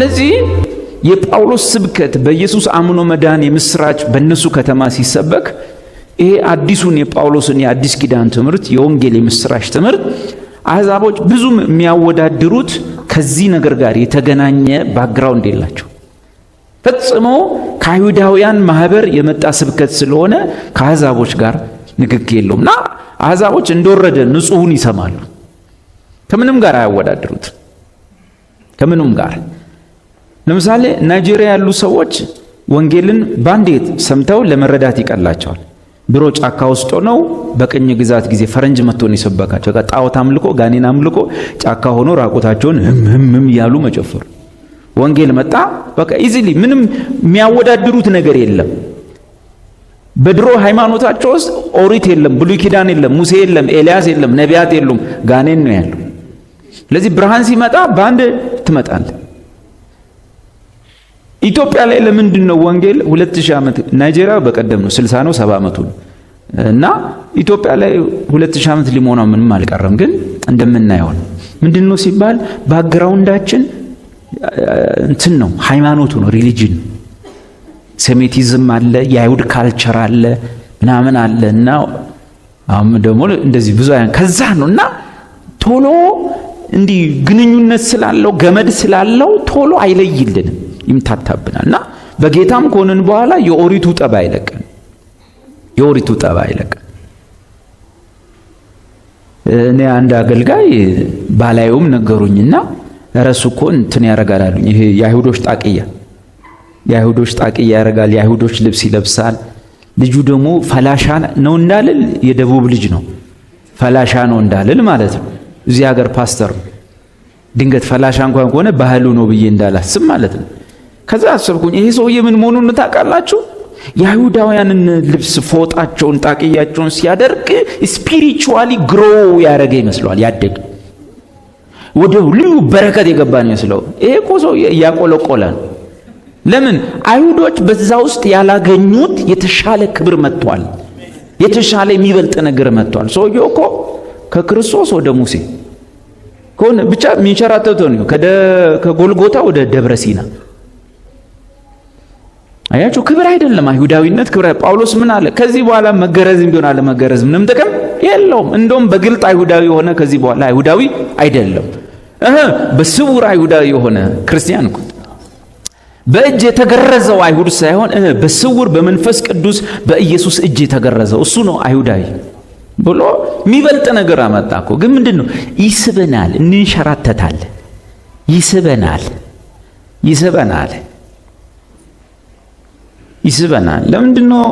ስለዚህ የጳውሎስ ስብከት በኢየሱስ አምኖ መዳን የምስራች በእነሱ ከተማ ሲሰበክ ይሄ አዲሱን የጳውሎስን የአዲስ ኪዳን ትምህርት የወንጌል የምስራች ትምህርት አሕዛቦች ብዙ የሚያወዳድሩት ከዚህ ነገር ጋር የተገናኘ ባክግራውንድ የላቸው። ፈጽሞ ከአይሁዳውያን ማህበር የመጣ ስብከት ስለሆነ ከአሕዛቦች ጋር ንክኪ የለውምና አሕዛቦች እንደወረደ ንጹሑን ይሰማሉ። ከምንም ጋር አያወዳድሩት። ከምንም ጋር ለምሳሌ ናይጄሪያ ያሉ ሰዎች ወንጌልን ባንዴት ሰምተው ለመረዳት ይቀላቸዋል። ድሮ ጫካ ውስጥ ሆነው በቅኝ ግዛት ጊዜ ፈረንጅ መጥቶ ነው የሰበካቸው። ጣዖት አምልኮ ጋኔን አምልኮ ጫካ ሆኖ ራቆታቸውን ህም ያሉ መጨፈሩ። ወንጌል መጣ በቃ ኢዚሊ ምንም የሚያወዳድሩት ነገር የለም። በድሮ ሃይማኖታቸው ውስጥ ኦሪት የለም፣ ብሉይ ኪዳን የለም፣ ሙሴ የለም፣ ኤልያስ የለም፣ ነቢያት የሉም፣ ጋኔን ነው ያለው። ስለዚህ ብርሃን ሲመጣ በአንድ ትመጣለ። ኢትዮጵያ ላይ ለምንድን ነው ወንጌል 2000 ዓመት ናይጄሪያ በቀደም ነው 60 ነው 70 ዓመቱ እና ኢትዮጵያ ላይ 2000 ዓመት ሊሞላው ምንም አልቀረም። ግን እንደምናየው ምንድነው ሲባል ባክግራውንዳችን እንትን ነው፣ ሃይማኖቱ ነው፣ ሪሊጂን ሴሜቲዝም አለ፣ የአይሁድ ካልቸር አለ ምናምን አለ እና አሁን ደግሞ እንደዚህ ብዙ ከዛ ነውና ቶሎ እንዲህ ግንኙነት ስላለው ገመድ ስላለው ቶሎ አይለይልንም፣ ይምታታብናልና በጌታም ኮንን በኋላ የኦሪቱ ጠባ አይለቀን። እኔ አንድ አገልጋይ ባላዩም ነገሩኝና ረሱ እኮ እንትን ያረጋል አሉኝ። ይሄ የአይሁዶች ጣቂያ ያረጋል፣ የአይሁዶች ልብስ ይለብሳል። ልጁ ደግሞ ፈላሻ ነው እንዳልል የደቡብ ልጅ ነው፣ ፈላሻ ነው እንዳልል ማለት ነው። እዚህ ሀገር ፓስተር ነው። ድንገት ፈላሻ እንኳን ከሆነ ባህሉ ነው ብዬ እንዳላስብ ማለት ነው። ከዛ አሰብኩኝ ይሄ ሰውዬ ምን መሆኑን ታውቃላችሁ? የአይሁዳውያንን ልብስ ፎጣቸውን ጣቂያቸውን ሲያደርግ ስፒሪቹዋሊ ግሮ ያረገ ይመስለዋል፣ ያደገ ወደ ልዩ በረከት የገባ ነው ይመስለው። ይሄ እኮ ሰው ያቆለቆለ ነው። ለምን? አይሁዶች በዛ ውስጥ ያላገኙት የተሻለ ክብር መጥቷል፣ የተሻለ የሚበልጥ ነገር መጥቷል። ሰውየው እኮ ከክርስቶስ ወደ ሙሴ ከሆነ ብቻ የሚንሸራተተው ነው፣ ከጎልጎታ ወደ ደብረ ሲና። አያችሁ፣ ክብር አይደለም አይሁዳዊነት ክብር። ጳውሎስ ምን አለ? ከዚህ በኋላ መገረዝም ቢሆን አለ መገረዝ ምንም ጥቅም የለውም። እንደውም በግልጥ አይሁዳዊ የሆነ ከዚህ በኋላ አይሁዳዊ አይደለም። በስውር አይሁዳዊ የሆነ ክርስቲያን እኮ በእጅ የተገረዘው አይሁድ ሳይሆን በስውር በመንፈስ ቅዱስ በኢየሱስ እጅ የተገረዘው እሱ ነው አይሁዳዊ ብሎ የሚበልጥ ነገር አመጣ እኮ። ግን ምንድነው? ይስበናል፣ እንንሸራተታለን፣ ይስበናል። ለምንድነው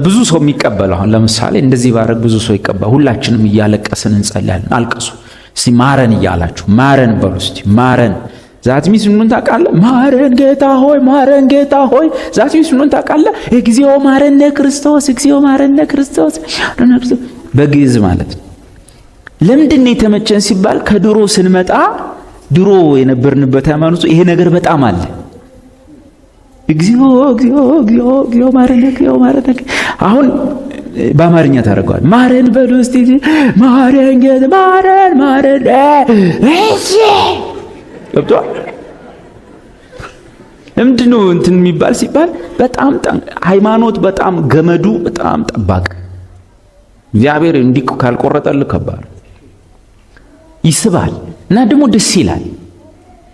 ብዙ ሰው የሚቀበለው? አሁን ለምሳሌ እንደዚህ ባረግ ብዙ ሰው ይቀበል። ሁላችንም እያለቀስን እንጸልያለን። አልቀሱ እስቲ፣ ማረን እያላችሁ ማረን በሉ እስቲ፣ ማረን። ዛትሚስ ምን ታውቃለህ? ማረን ጌታ ሆይ፣ ማረን ጌታ ሆይ። ዛትሚስ ምን ታውቃለህ? እግዚኦ ማረነ ክርስቶስ፣ እግዚኦ ማረነ ክርስቶስ። በግዕዝ ማለት ነው። ለምንድን ነው የተመቸን ሲባል ከድሮ ስንመጣ ድሮ የነበርንበት ሃይማኖት ይሄ ነገር በጣም አለ። እግዚኦ እግዚኦ እግዚኦ እግዚኦ ማረነ፣ እግዚኦ ማረነ። አሁን በአማርኛ ታደርገዋል። ማረን በሉ እስቲ፣ ማረን ጌታ፣ ማረን ማረን። እሺ ገብቷል። ለምንድነው እንትን የሚባል ሲባል በጣም ሃይማኖት በጣም ገመዱ በጣም ጠባቅ። እግዚአብሔር እንዲህ ካልቆረጠልህ ከባድ ይስባል እና ደግሞ ደስ ይላል።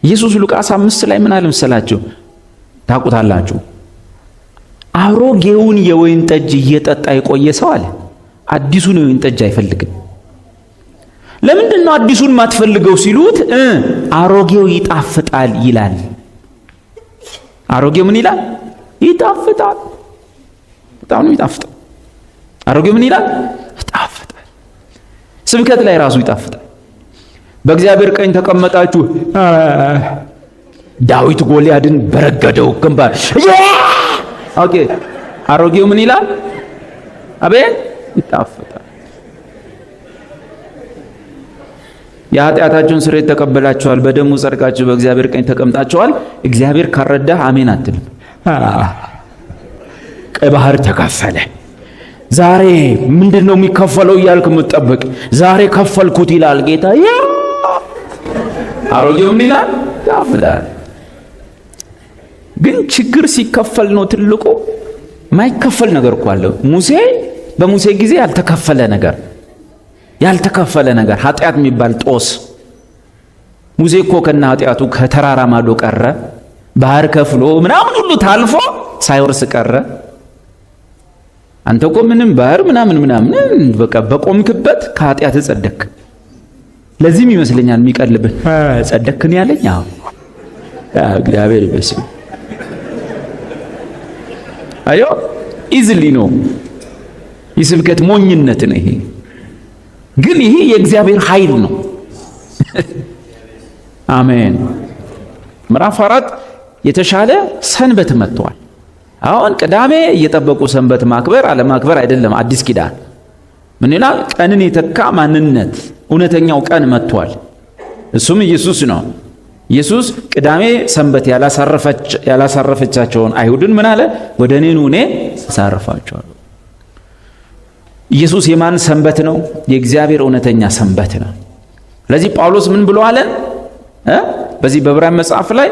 ኢየሱስ ሉቃስ 5 ላይ ምን አለ መሰላችሁ? ታውቁታላችሁ። አሮጌውን የወይን ጠጅ እየጠጣ የቆየ ሰው አለ አዲሱን የወይን ጠጅ አይፈልግም። ለምንድን ነው አዲሱን ማትፈልገው ሲሉት አሮጌው ይጣፍጣል ይላል። አሮጌው ምን ይላል? ይጣፍጣል። በጣም ነው ይጣፍጣል። አሮጌው ምን ይላል? ይጣፍጣል። ስብከት ላይ ራሱ ይጣፍጣል። በእግዚአብሔር ቀኝ ተቀመጣችሁ ዳዊት ጎልያድን በረገደው ግንባር። ኦኬ፣ አሮጌው ምን ይላል? አቤት ይጣፍጣል። የኃጢአታችሁን ስርየት ተቀበላችኋል፣ በደሙ ጸድቃችሁ በእግዚአብሔር ቀኝ ተቀምጣችኋል። እግዚአብሔር ካረዳህ አሜን አትልም። ቀይ ባህር ተከፈለ። ዛሬ ምንድነው የሚከፈለው እያልክ የምትጠብቅ፣ ዛሬ ከፈልኩት ይላል ጌታ። አሮጌው ምን ይላል? ያካፍላል። ግን ችግር ሲከፈል ነው ትልቁ። ማይከፈል ነገር እኮ አለ። በሙሴ ጊዜ ያልተከፈለ ነገር ኃጢአት የሚባል ጦስ። ሙሴ እኮ ከነ ኃጢአቱ ከተራራ ማዶ ቀረ። ባህር ከፍሎ ምናምን ሁሉ ታልፎ ሳይወርስ ቀረ። አንተ እኮ ምንም ባህር ምናምን በቃ በቆምክበት ከኃጢአት ጸደክ። ለዚህም ይመስለኛል የሚቀልብን ጸደክን ያለኝ። አዎ እግዚአብሔር ይመስገን። አዮ ኢዝሊ ነው። የስብከት ሞኝነት ነው ይሄ። ግን ይሄ የእግዚአብሔር ኃይል ነው። አሜን። ምዕራፍ 4 የተሻለ ሰንበት መጥቷል። አሁን ቅዳሜ እየጠበቁ ሰንበት ማክበር አለማክበር አይደለም። አዲስ ኪዳን ምን ይላል? ቀንን የተካ ማንነት እውነተኛው ቀን መጥቷል። እሱም ኢየሱስ ነው። ኢየሱስ ቅዳሜ ሰንበት ያላሳረፈቻቸውን አይሁድን ምን አለ? ወደ እኔ ኑ እኔ አሳርፋቸዋለሁ። ኢየሱስ የማን ሰንበት ነው? የእግዚአብሔር እውነተኛ ሰንበት ነው። ስለዚህ ጳውሎስ ምን ብሎ አለ? በዚህ በዕብራውያን መጽሐፍ ላይ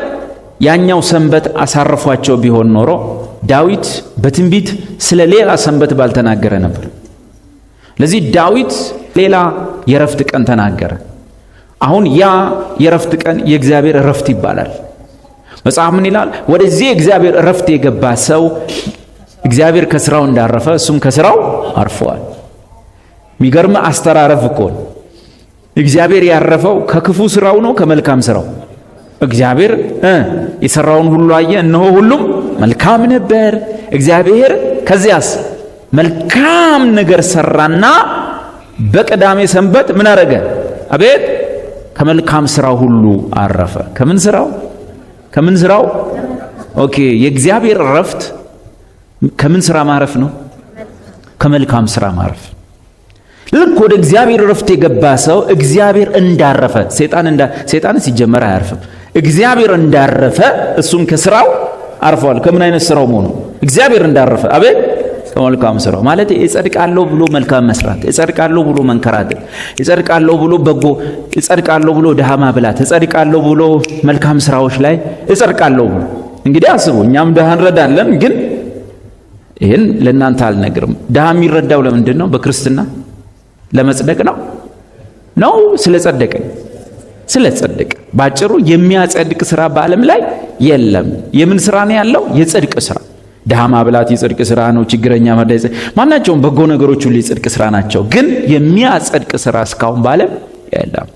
ያኛው ሰንበት አሳርፏቸው ቢሆን ኖሮ ዳዊት በትንቢት ስለ ሌላ ሰንበት ባልተናገረ ነበር። ለዚህ ዳዊት ሌላ የረፍት ቀን ተናገረ። አሁን ያ የረፍት ቀን የእግዚአብሔር ረፍት ይባላል። መጽሐፍ ምን ይላል? ወደዚህ የእግዚአብሔር ረፍት የገባ ሰው እግዚአብሔር ከስራው እንዳረፈ እሱም ከስራው አርፈዋል። የሚገርም አስተራረፍ እኮ ነው። እግዚአብሔር ያረፈው ከክፉ ስራው ነው ከመልካም ስራው? እግዚአብሔር የሰራውን ሁሉ አየ፣ እነሆ ሁሉም መልካም ነበር። እግዚአብሔር ከዚያስ መልካም ነገር ሰራና በቅዳሜ ሰንበት ምን አረገ? አቤት ከመልካም ስራው ሁሉ አረፈ። ከምን ስራው? ኦኬ የእግዚአብሔር ረፍት ከምን ስራ ማረፍ ነው? ከመልካም ስራ ማረፍ። ልክ ወደ እግዚአብሔር ረፍት የገባ ሰው እግዚአብሔር እንዳረፈ፣ ሰይጣን ሲጀመር አያርፍም። እግዚአብሔር እንዳረፈ እሱም ከስራው አርፏል። ከምን አይነት ስራው መሆኑ? እግዚአብሔር እንዳረፈ አቤት ከመልካም ስራው ማለት እጸድቃለሁ ብሎ መልካም መስራት፣ እጸድቃለሁ ብሎ መንከራተት፣ እጸድቃለሁ ብሎ በጎ፣ እጸድቃለሁ ብሎ ድሃ ማብላት፣ እጸድቃለሁ ብሎ መልካም ስራዎች ላይ እጸድቃለሁ ብሎ። እንግዲህ አስቡ፣ እኛም ድሃ እንረዳለን፣ ግን ይህን ለእናንተ አልነግርም። ድሃ የሚረዳው ለምንድን ነው? በክርስትና ለመጽደቅ ነው ስለጸደቀ። ባጭሩ የሚያጸድቅ ስራ በዓለም ላይ የለም። የምን ስራ ነው ያለው? የጽድቅ ስራ። ድሃ ማብላት የጽድቅ ስራ ነው። ችግረኛ መርዳት፣ ማናቸውም በጎ ነገሮች ሁሉ የጽድቅ ስራ ናቸው። ግን የሚያጸድቅ ስራ እስካሁን በዓለም የለም።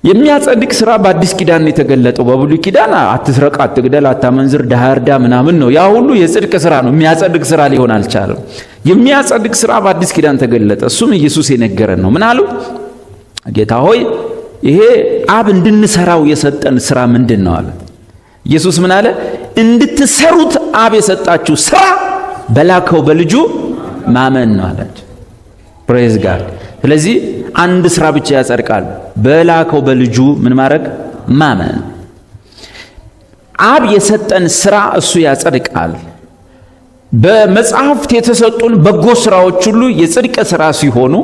የሚያጸድቅ ስራ በአዲስ ኪዳን የተገለጠው። በብሉይ ኪዳን አትስረቅ፣ አትግደል፣ አታመንዝር፣ ድሃ እርዳ ምናምን ነው። ያ ሁሉ የጽድቅ ስራ ነው። የሚያጸድቅ ስራ ሊሆን አልቻለም። የሚያጸድቅ ስራ በአዲስ ኪዳን ተገለጠ። እሱም ኢየሱስ የነገረን ነው። ምን አሉ? ጌታ ሆይ ይሄ አብ እንድንሰራው የሰጠን ስራ ምንድን ነው አለ። ኢየሱስ ምን አለ? እንድትሰሩት አብ የሰጣችሁ ስራ በላከው በልጁ ማመን ነው አላቸው። ፕሬዝ ጋድ። ስለዚህ አንድ ስራ ብቻ ያጸድቃል፣ በላከው በልጁ ምን ማድረግ? ማመን። አብ የሰጠን ስራ እሱ ያጸድቃል። በመጽሐፍት የተሰጡን በጎ ስራዎች ሁሉ የጽድቅ ስራ ሲሆኑ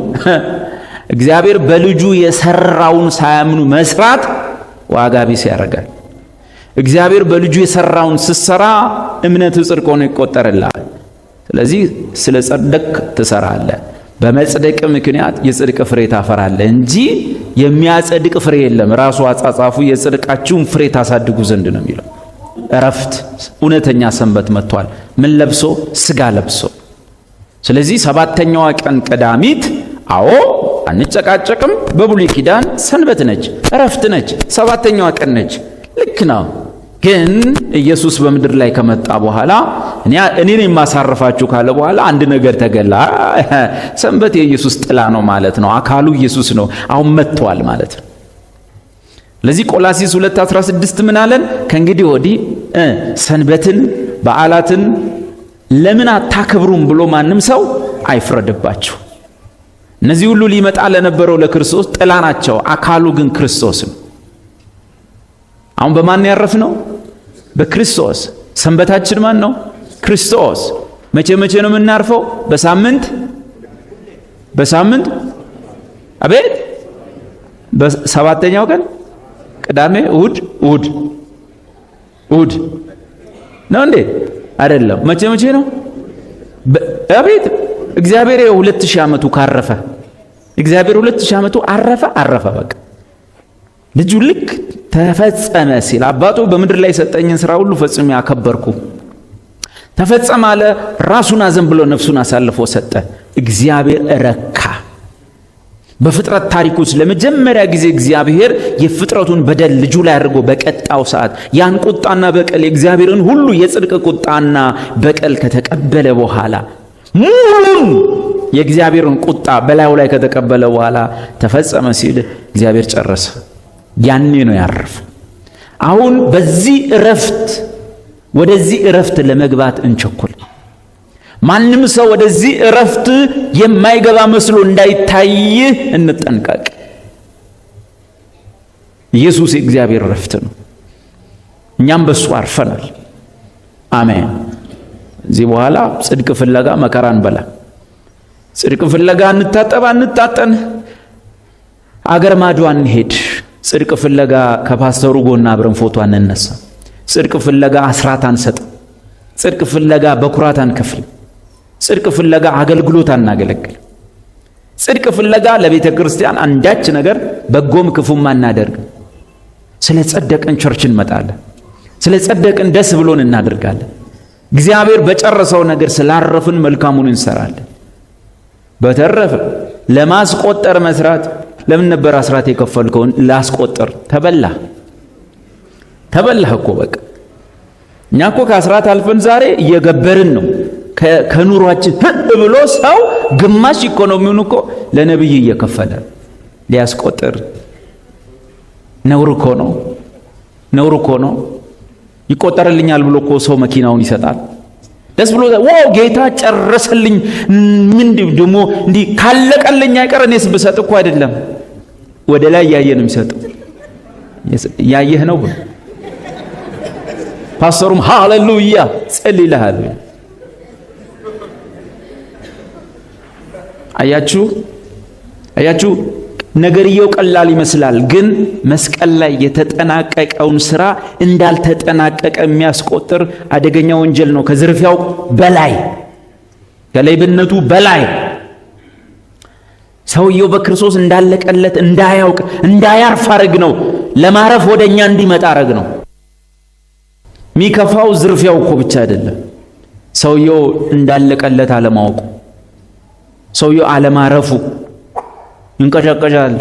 እግዚአብሔር በልጁ የሰራውን ሳያምኑ መስራት ዋጋ ቢስ ያደርጋል። እግዚአብሔር በልጁ የሰራውን ስትሰራ እምነት ጽድቅ ሆኖ ይቆጠርልሃል። ስለዚህ ስለ ጸደቅ ትሰራለህ። በመጽደቅ ምክንያት የጽድቅ ፍሬ ታፈራለህ እንጂ የሚያጸድቅ ፍሬ የለም። ራሱ አጻጻፉ የጽድቃችሁን ፍሬ ታሳድጉ ዘንድ ነው የሚለው። እረፍት፣ እውነተኛ ሰንበት መጥቷል። ምን ለብሶ? ስጋ ለብሶ። ስለዚህ ሰባተኛዋ ቀን ቀዳሚት፣ አዎ አንጨቃጨቅም፣ በብሉይ ኪዳን ሰንበት ነች፣ እረፍት ነች፣ ሰባተኛዋ ቀን ነች። ልክ ነው። ግን ኢየሱስ በምድር ላይ ከመጣ በኋላ እኔን የማሳርፋችሁ ካለ በኋላ አንድ ነገር ተገላ። ሰንበት የኢየሱስ ጥላ ነው ማለት ነው። አካሉ ኢየሱስ ነው። አሁን መጥቷል ማለት ነው። ለዚህ ቆላስይስ 2:16 ምን አለን? ከእንግዲህ ወዲህ ሰንበትን በዓላትን ለምን አታከብሩም ብሎ ማንም ሰው አይፍረድባችሁ። እነዚህ ሁሉ ሊመጣ ለነበረው ለክርስቶስ ጥላ ናቸው። አካሉ ግን ክርስቶስ ነው። አሁን በማን ያረፍነው? በክርስቶስ። ሰንበታችን ማን ነው? ክርስቶስ። መቼ ነው የምናርፈው? በሳምንት አቤት፣ በሰባተኛው ቀን ቅዳሜ፣ እሑድ ነው እንዴ? አይደለም። መቼ ነው? አቤት እግዚአብሔር 2000 ዓመቱ ካረፈ እግዚአብሔር 2000 ዓመቱ አረፈ። በቃ ልጁ ልክ ተፈጸመ ሲል አባቱ በምድር ላይ የሰጠኝን ሥራ ሁሉ ፈጽሜ አከበርኩ ተፈጸመ አለ። ራሱን አዘን ብሎ ነፍሱን አሳልፎ ሰጠ። እግዚአብሔር ረካ። በፍጥረት ታሪክ ውስጥ ለመጀመሪያ ጊዜ እግዚአብሔር የፍጥረቱን በደል ልጁ ላይ አድርጎ በቀጣው ሰዓት ያን ቁጣና በቀል የእግዚአብሔርን ሁሉ የጽድቅ ቁጣና በቀል ከተቀበለ በኋላ ሙሉን የእግዚአብሔርን ቁጣ በላዩ ላይ ከተቀበለ በኋላ ተፈጸመ ሲል እግዚአብሔር ጨረሰ። ያኔ ነው ያረፈው። አሁን ወደዚህ እረፍት ለመግባት እንቸኩል። ማንም ሰው ወደዚህ እረፍት የማይገባ መስሎ እንዳይታይ እንጠንቀቅ። ኢየሱስ የእግዚአብሔር እረፍት ነው። እኛም በሱ አርፈናል። አሜን። እዚህ በኋላ ጽድቅ ፍለጋ መከራ እንበላ፣ ጽድቅ ፍለጋ እንታጠን፣ አገር ማዶ እንሄድ፣ ጽድቅ ፍለጋ ከፓስተሩ ጎን አብረን ፎቶ አንነሳ፣ ጽድቅ ፍለጋ አስራት አንሰጥ፣ ጽድቅ ፍለጋ በኩራት አንከፍል፣ ጽድቅ ፍለጋ አገልግሎት አናገለግል፣ ጽድቅ ፍለጋ ለቤተ ክርስቲያን አንዳች ነገር በጎም ክፉም አናደርግ። ስለ ጸደቅን ቸርች እንመጣለን፣ ስለ ጸደቅን ደስ ብሎን እናደርጋለን። እግዚአብሔር በጨረሰው ነገር ስላረፍን መልካሙን እንሰራለን። በተረፈ ለማስቆጠር መስራት ለምን ነበር አስራት የከፈልከውን ላስቆጠር? ተበላህ እኮ በቃ። እኛ እኮ ከአስራት አልፈን ዛሬ እየገበርን ነው። ከኑሯችን ብሎ ሰው ግማሽ ኢኮኖሚውን እኮ ለነብይ እየከፈለ ሊያስቆጥር። ነውር እኮ ነው። ይቆጠርልኛል ብሎ እኮ ሰው መኪናውን ይሰጣል። ደስ ብሎ ዋው ጌታ ጨረሰልኝ፣ ምን ደሞ እንዲህ ካለቀልኝ አይቀር እኔስ ብሰጥ እኮ አይደለም። ወደ ላይ ያየ ነው የሚሰጠው። ያየህ ነው። ፓስተሩም ሃሌሉያ ጸልይልሃል። አያችሁ ነገርየው ቀላል ይመስላል፣ ግን መስቀል ላይ የተጠናቀቀውን ሥራ እንዳልተጠናቀቀ የሚያስቆጥር አደገኛ ወንጀል ነው። ከዝርፊያው በላይ ከሌብነቱ በላይ ሰውየው በክርስቶስ እንዳለቀለት እንዳያውቅ እንዳያርፍ አረግ ነው። ለማረፍ ወደኛ እንዲመጣ አረግ ነው። ሚከፋው ዝርፊያው እኮ ብቻ አይደለም፣ ሰውየው እንዳለቀለት አለማወቁ፣ ሰውየው አለማረፉ ይንቀሸቀሻል።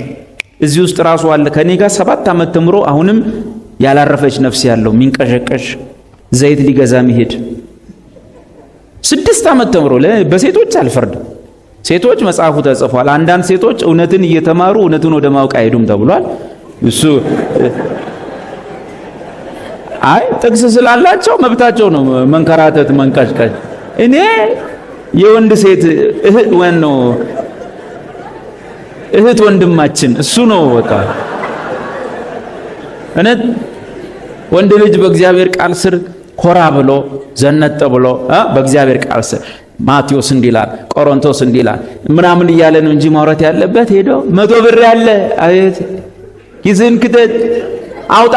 እዚህ ውስጥ ራሱ አለ ከኔ ጋር 7 ዓመት ተምሮ አሁንም ያላረፈች ነፍስ ያለው ሚንቀሸቀሽ ዘይት ሊገዛ መሄድ 6 ዓመት ተምሮ በሴቶች አልፈርድም። ሴቶች መጽሐፉ ተጽፏል። አንዳንድ ሴቶች እውነትን እየተማሩ እውነትን ወደ ማወቅ አይሄዱም ተብሏል። እሱ ጥቅስ ስላላቸው መብታቸው ነው መንከራተት መንቀሽቀሽ። እኔ የወንድ ሴት እህት ወንድማችን እሱ ነው በቃ። እነት ወንድ ልጅ በእግዚአብሔር ቃል ስር ኮራ ብሎ ዘነጠ ብሎ በእግዚአብሔር ቃል ስር ማቴዎስ እንዲላል ቆሮንቶስ እንዲላል ምናምን እያለ ነው እንጂ ማውራት ያለበት ሄዶ 100 ብር ያለ አቤት ይዝን ክተት አውጣ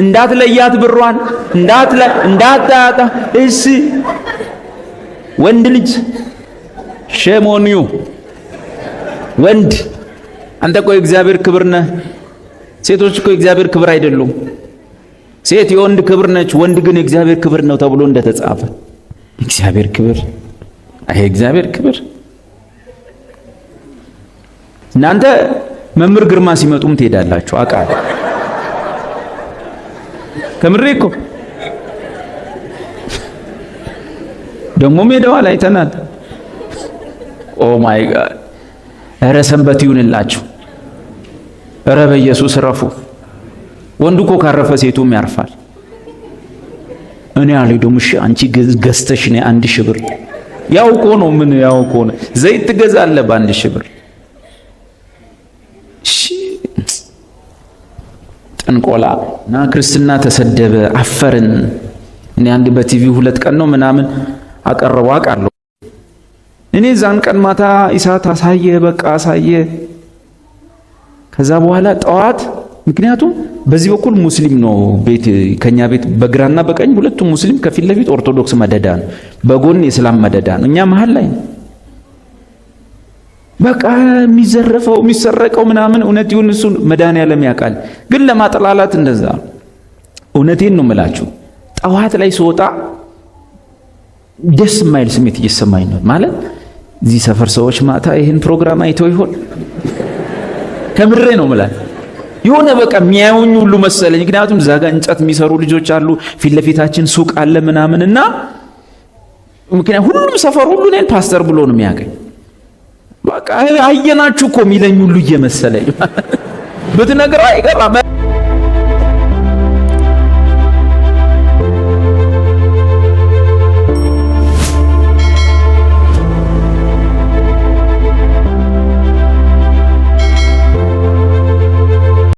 እንዳትለያት ብሯን እንዳታጣ። እሺ ወንድ ልጅ ሸሞኒዩ ወንድ አንተ እኮ የእግዚአብሔር ክብር ነህ። ሴቶች እኮ የእግዚአብሔር ክብር አይደሉም። ሴት የወንድ ክብር ነች፣ ወንድ ግን የእግዚአብሔር ክብር ነው ተብሎ እንደተጻፈ እግዚአብሔር ክብር እግዚአብሔር ክብር። እናንተ መምህር ግርማ ሲመጡም ትሄዳላችሁ አውቃለሁ። ከምሬ እኮ ደግሞ ሜዳዋ ላይ አይተናል። ኦ ማይ ጋድ! ኧረ ሰንበት ይሁንላችሁ። ኧረ በኢየሱስ ረፉ። ወንዱ እኮ ካረፈ ሴቱም ያርፋል። እኔ አልሄድም። እሺ አንቺ ገዝተሽ ነይ 1000 ብር ያው እኮ ነው። ምን ያው እኮ ነው። ዘይት ትገዛለህ በ1000 ብር። እሺ ጠንቆላ እና ክርስትና ተሰደበ፣ አፈርን። እኔ አንድ በቲቪ 2 ቀን ነው ምናምን አቀረበው አውቃለሁ። እኔ ዛን ቀን ማታ ኢሳት አሳየ፣ በቃ አሳየ። ከዛ በኋላ ጠዋት ምክንያቱም በዚህ በኩል ሙስሊም ነው ቤት ከኛ ቤት በግራና በቀኝ ሁለቱም ሙስሊም፣ ከፊት ለፊት ኦርቶዶክስ መደዳ ነው፣ በጎን የእስላም መደዳ ነው። እኛ መሃል ላይ በቃ የሚዘረፈው የሚሰረቀው ምናምን እውነት ይሁን እሱ መድኃኔዓለም ያውቃል። ግን ለማጠላላት እንደዛ እውነቴን ነው የምላችሁ። ጠዋት ላይ ስወጣ ደስ የማይል ስሜት እየሰማኝ ነው። ማለት እዚህ ሰፈር ሰዎች ማታ ይህን ፕሮግራም አይተው ይሆን? ከምሬ ነው የምላችሁ። የሆነ በቃ የሚያዩኝ ሁሉ መሰለኝ። ምክንያቱም እዛ ጋር እንጨት የሚሰሩ ልጆች አሉ፣ ፊት ለፊታችን ሱቅ አለ ምናምን እና ምክንያቱም ሁሉም ሰፈር ሁሉ እኔን ፓስተር ብሎ ነው የሚያገኝ። በቃ አየናችሁ እኮ የሚለኝ ሁሉ እየመሰለኝ ብትነግረው አይገባም።